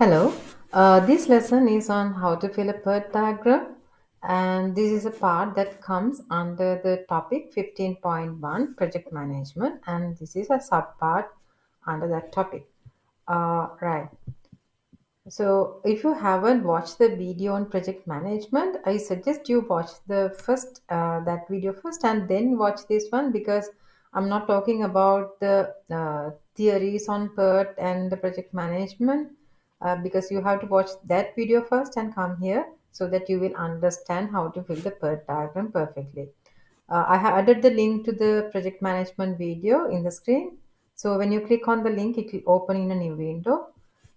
Hello, this lesson is on how to fill a PERT diagram, and this is a part that comes under the topic 15.1 project management, and this is a subpart under that topic. Right. So, if you haven't watched the video on project management, I suggest you watch the first that video first and then watch this one because I'm not talking about the theories on PERT and the project management because you have to watch that video first and come here so that you will understand how to fill the PERT diagram perfectly. I have added the link to the project management video in the screen. So when you click on the link, it will open in a new window.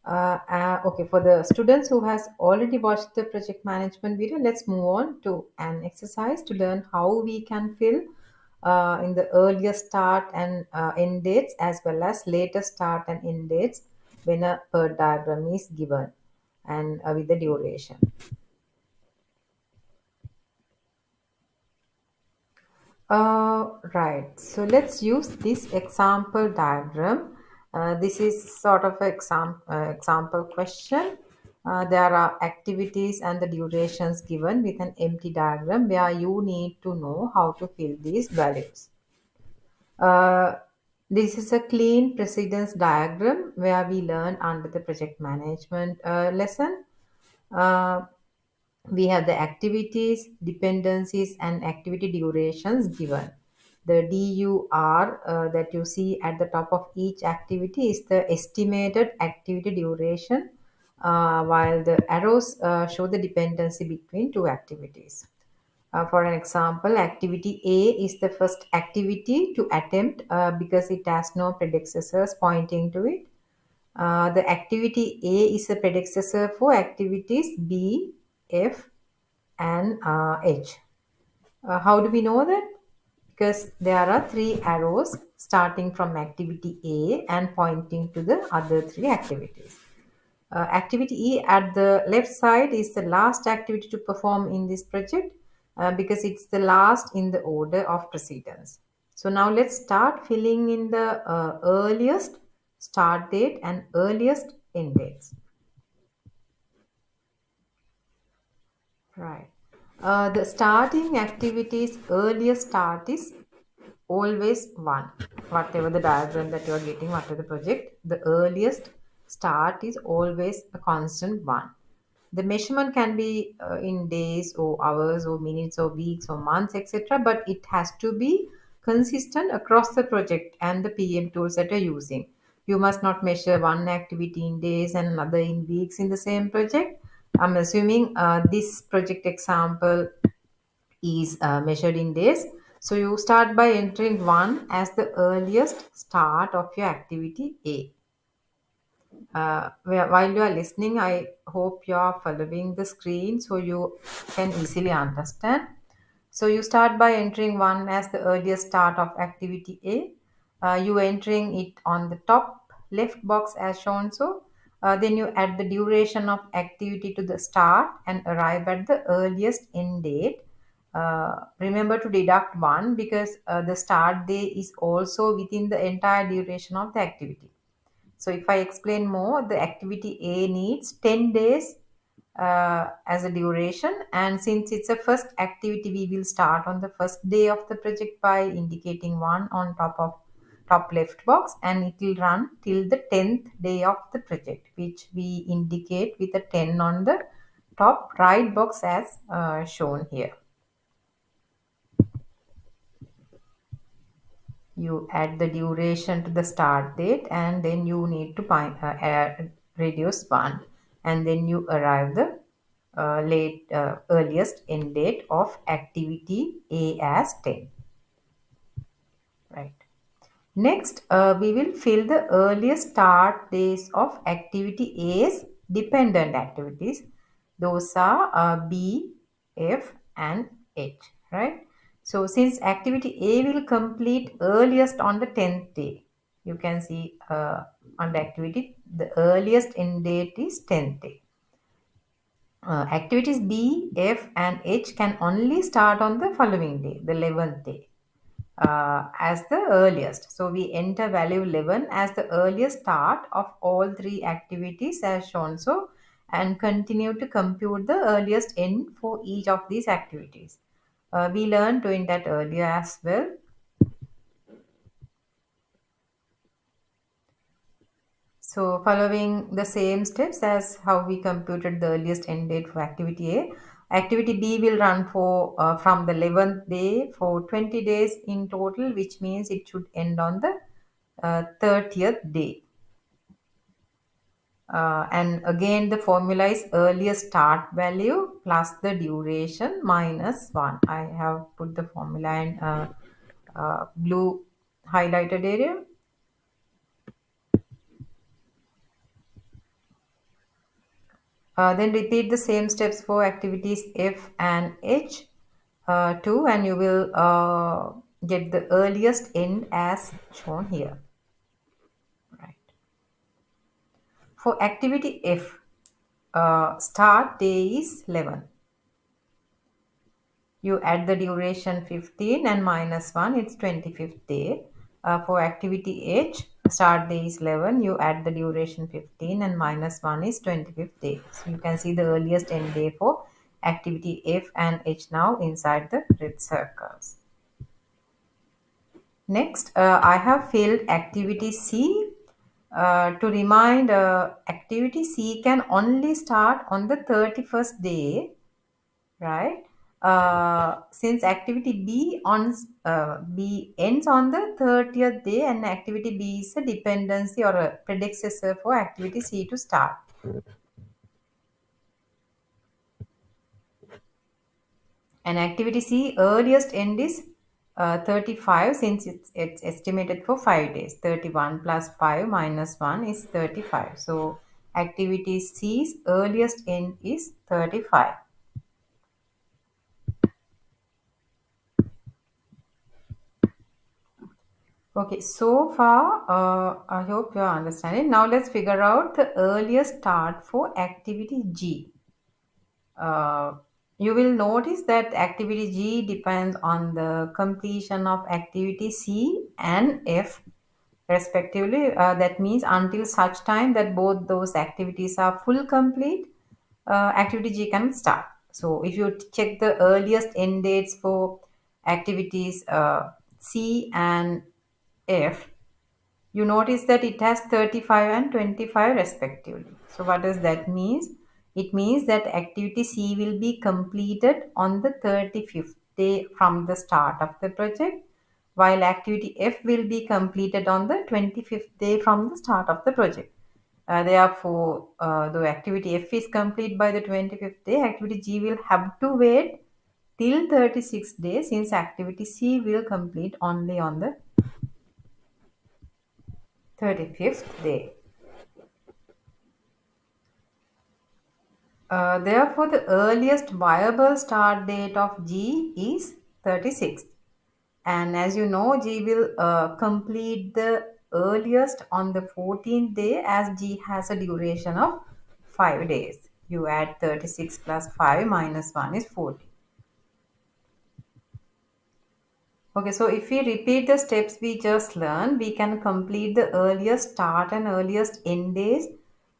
Okay, for the students who has already watched the project management video, let's move on to an exercise to learn how we can fill in the earlier start and end dates as well as later start and end dates when a per diagram is given and with the duration. Right. So let's use this example diagram. This is sort of an example question. There are activities and the durations given with an empty diagram where you need to know how to fill these values. Uh, this is a clean precedence diagram where we learned under the project management lesson. Uh, we have the activities, dependencies, and activity durations given. The DUR that you see at the top of each activity is the estimated activity duration, while the arrows show the dependency between two activities. For an example, activity A is the first activity to attempt because it has no predecessors pointing to it. The activity A is a predecessor for activities B, F, and H. How do we know that? Because there are three arrows starting from activity A and pointing to the other three activities. Activity E at the left side is the last activity to perform in this project because it's the last in the order of precedence. So now let's start filling in the earliest start date and earliest end dates. Right. The starting activity's earliest start is always 1. Whatever the diagram that you are getting, whatever the project, the earliest start is always a constant 1. The measurement can be in days or hours or minutes or weeks or months, etc. But it has to be consistent across the project and the PM tools that you're using. You must not measure one activity in days and another in weeks in the same project. I'm assuming this project example is measured in days. So you start by entering 1 as the earliest start of your activity A. While you are listening, I hope you are following the screen so you can easily understand. So you start by entering 1 as the earliest start of activity A. You entering it on the top left box as shown so. Then you add the duration of activity to the start and arrive at the earliest end date. Remember to deduct 1 because the start day is also within the entire duration of the activity. So if I explain more, the activity A needs 10 days as a duration, and since it's a first activity, we will start on the first day of the project by indicating 1 on top of top left box, and it will run till the 10th day of the project, which we indicate with a 10 on the top right box as shown here. You add the duration to the start date and then you need to reduce 1, and then you arrive the earliest end date of activity A as 10. Right. Next, we will fill the earliest start days of activity A's dependent activities. Those are B, F, and H, right? So, since activity A will complete earliest on the 10th day, you can see on the activity, the earliest end date is 10th day. Activities B, F, and H can only start on the following day, the 11th day. as the earliest. So we enter value 11 as the earliest start of all three activities as shown. So and continue to compute the earliest end for each of these activities. We learned doing that earlier as well. So following the same steps as how we computed the earliest end date for activity A, activity B will run for from the 11th day for 20 days in total, which means it should end on the 30th day. And again, the formula is earliest start value plus the duration minus 1. I have put the formula in blue highlighted area. Then repeat the same steps for activities F and H too, and you will get the earliest end as shown here. Right. For activity F, start day is 11. You add the duration 15 and minus 1, it's 25th day. For activity H, start day is 11, you add the duration 15 and minus 1 is 25th day. So you can see the earliest end day for activity F and H now inside the red circles. Next, I have filled activity C. To remind, activity C can only start on the 31st day, right? Since activity B ends on the 30th day, and activity B is a dependency or a predecessor for activity C to start. And activity C earliest end is 35, since it's estimated for 5 days. 31 plus 5 minus 1 is 35. So activity C's earliest end is 35. Okay, so far, I hope you are understanding. Now let's figure out the earliest start for activity G. Uh, you will notice that activity G depends on the completion of activity C and F respectively. That means until such time that both those activities are full complete, activity G can start. So if you check the earliest end dates for activities C and F, you notice that it has 35 and 25 respectively. So what does that mean? It means that activity C will be completed on the 35th day from the start of the project, while activity F will be completed on the 25th day from the start of the project. Therefore, the activity F is complete by the 25th day, activity G will have to wait till 36 days, since activity C will complete only on the 35th day. Therefore, the earliest viable start date of G is 36. And as you know, G will complete the earliest on the 14th day, as G has a duration of 5 days. You add 36 plus 5 minus 1 is 40. Okay, so if we repeat the steps we just learned, we can complete the earliest start and earliest end days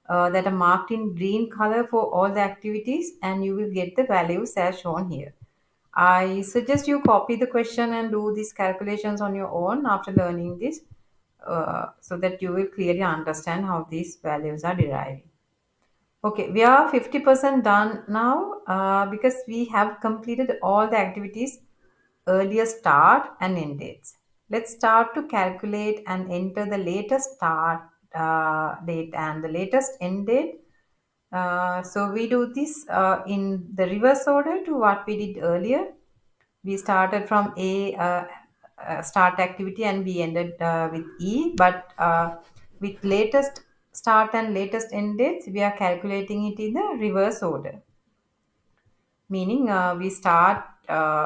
that are marked in green color for all the activities, and you will get the values as shown here. I suggest you copy the question and do these calculations on your own after learning this, so that you will clearly understand how these values are derived. Okay, we are 50% done now because we have completed all the activities earlier start and end dates. Let's start to calculate and enter the latest start date and the latest end date. So we do this in the reverse order to what we did earlier. We started from A start activity and we ended with E, but with latest start and latest end dates, we are calculating it in the reverse order, meaning we start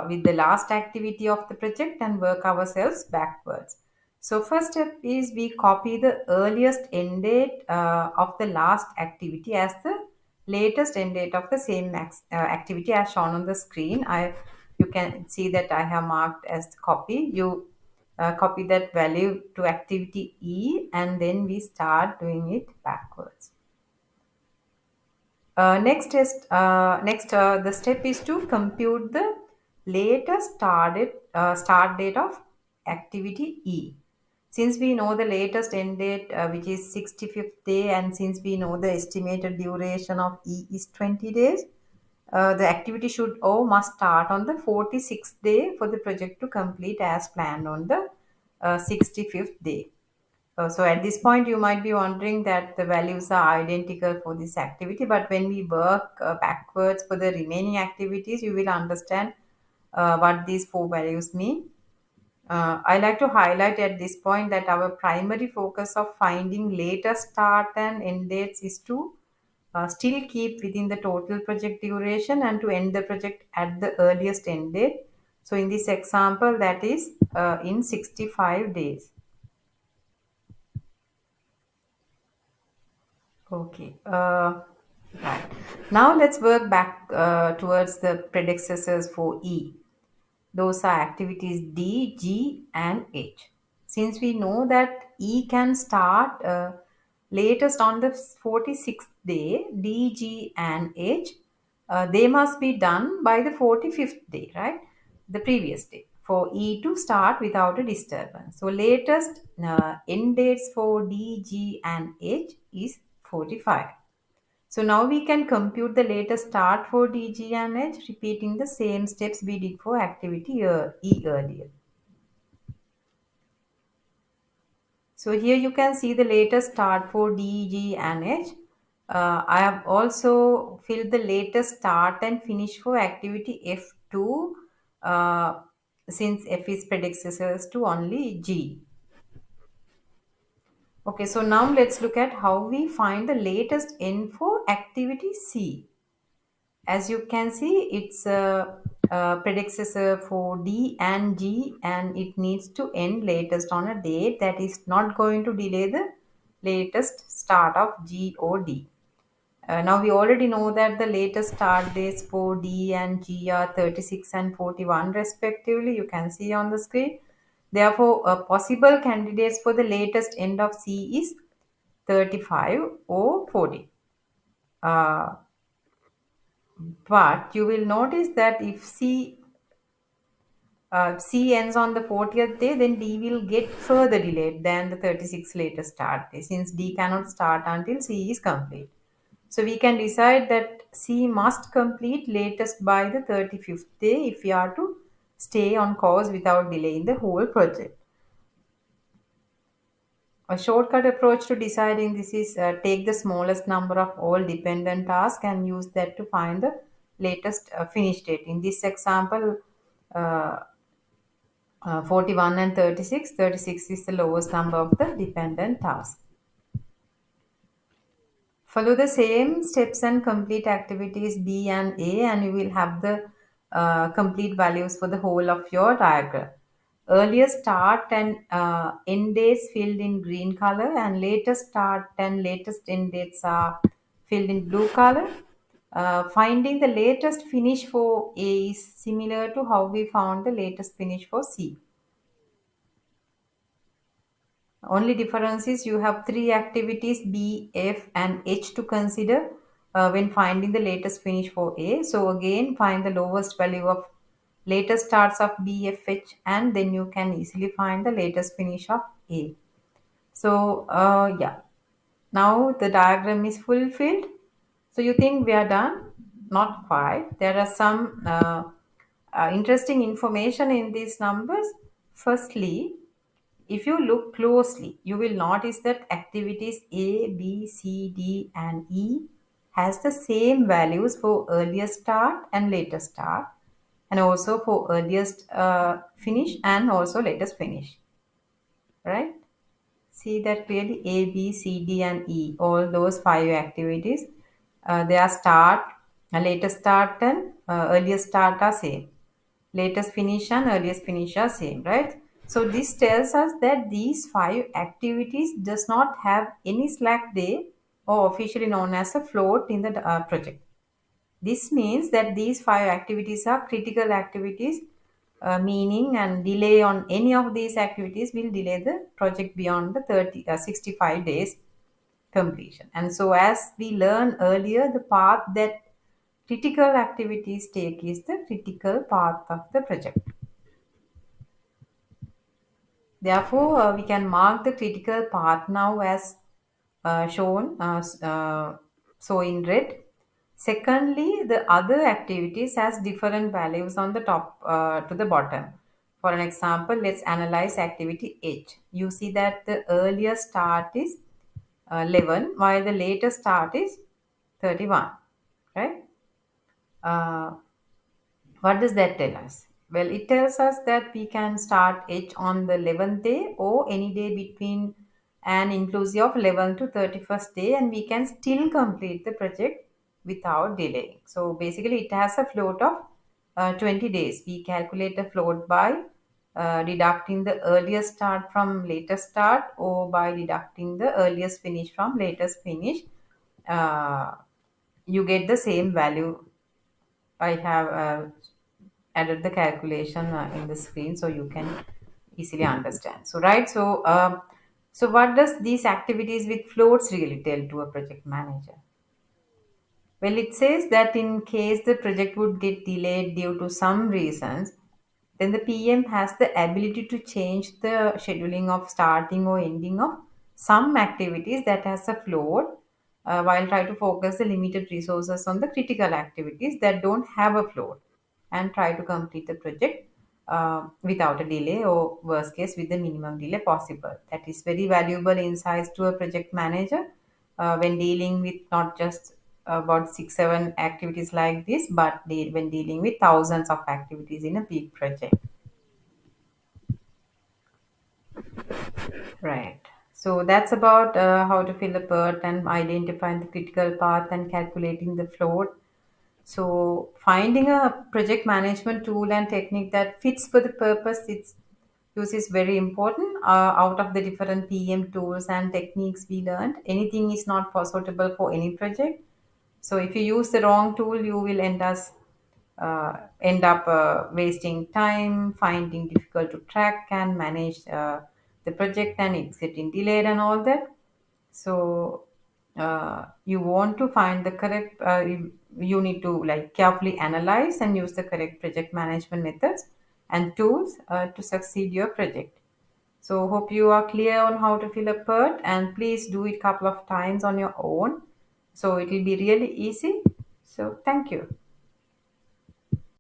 with the last activity of the project and work ourselves backwards. So first step is we copy the earliest end date of the last activity as the latest end date of the same activity as shown on the screen. You can see that I have marked as copy. You copy that value to activity E, and then we start doing it backwards. The step is to compute the latest start date of activity E. Since we know the latest end date, which is 65th day, and since we know the estimated duration of E is 20 days, the activity should or must start on the 46th day for the project to complete as planned on the 65th day. So at this point, you might be wondering that the values are identical for this activity, but when we work backwards for the remaining activities, you will understand what these four values mean. I like to highlight at this point that our primary focus of finding latest start and end dates is to still keep within the total project duration and to end the project at the earliest end date. So in this example, that is in 65 days. Okay. Right. Now let's work back towards the predecessors for E. Those are activities D, G, and H. Since we know that E can start latest on the 46th day, D, G, and H, they must be done by the 45th day, right? The previous day, for E to start without a disturbance. So, latest end dates for D, G, and H is 45. So now we can compute the latest start for D, G, and H, repeating the same steps we did for activity E earlier. So here you can see the latest start for D, G, and H. I have also filled the latest start and finish for activity F2, uh, since F is predecessors to only G. Okay, so now let's look at how we find the latest end for activity C. As you can see, it's a predecessor for D and G, and it needs to end latest on a date that is not going to delay the latest start of G or D. Now we already know that the latest start dates for D and G are 36 and 41 respectively. You can see on the screen. Therefore, possible candidates for the latest end of C is 35 or 40. Uh, But you will notice that if C ends on the 40th day, then D will get further delayed than the 36 later start day, since D cannot start until C is complete. So we can decide that C must complete latest by the 35th day if we are to stay on course without delaying the whole project. A shortcut approach to deciding this is take the smallest number of all dependent tasks and use that to find the latest finish date. In this example, uh, 41 and 36. 36 is the lowest number of the dependent tasks. Follow the same steps and complete activities B and A, and you will have the complete values for the whole of your diagram. Earliest start and end dates filled in green color, and latest start and latest end dates are filled in blue color. Finding the latest finish for A is similar to how we found the latest finish for C. Only difference is you have three activities B, F, and H to consider when finding the latest finish for A. So again, find the lowest value of latest starts of B, F, H, and then you can easily find the latest finish of A. So yeah, now the diagram is fulfilled. So you think we are done? Not quite. There are some interesting information in these numbers. Firstly, if you look closely, you will notice that activities A, B, C, D, and E has the same values for earliest start and latest start, and also for earliest finish and also latest finish, right? See that clearly A, B, C, D, and E, all those five activities, their start, latest start and earliest start are same. Latest finish and earliest finish are same, right? So this tells us that these five activities does not have any slack day or officially known as a float in the project. This means that these five activities are critical activities meaning and delay on any of these activities will delay the project beyond the 65 days completion. And so, as we learned earlier, the path that critical activities take is the critical path of the project. Therefore, we can mark the critical path now as shown so in red. Secondly, the other activities has different values on the top to the bottom. For an example, let's analyze activity H. You see that the earlier start is 11 while the later start is 31, right? Uh, what does that tell us? Well, it tells us that we can start H on the 11th day or any day between and inclusive of 11th to 31st day, and we can still complete the project without delay. So basically, it has a float of 20 days. We calculate the float by deducting the earliest start from latest start or by deducting the earliest finish from latest finish. Uh, you get the same value. I have added the calculation in the screen so you can easily understand. So, right. So what does these activities with floats really tell to a project manager? Well, it says that in case the project would get delayed due to some reasons, then the PM has the ability to change the scheduling of starting or ending of some activities that has a float, while try to focus the limited resources on the critical activities that don't have a float, and try to complete the project without a delay, or worst case with the minimum delay possible. That is very valuable insights to a project manager when dealing with not just about 6 7 activities like this, but when dealing with thousands of activities in a big project. Right. So that's about how to fill a PERT and identifying the critical path and calculating the float. So finding a project management tool and technique that fits for the purpose its use is very important. Out of the different PM tools and techniques we learned, anything is not suitable for any project. So if you use the wrong tool, you will end up wasting time, finding difficult to track and manage the project, and it's getting delayed and all that. So you want to find the correct. You need to like carefully analyze and use the correct project management methods and tools to succeed your project. So hope you are clear on how to fill a PERT, and please do it couple of times on your own. So it will be really easy. So thank you.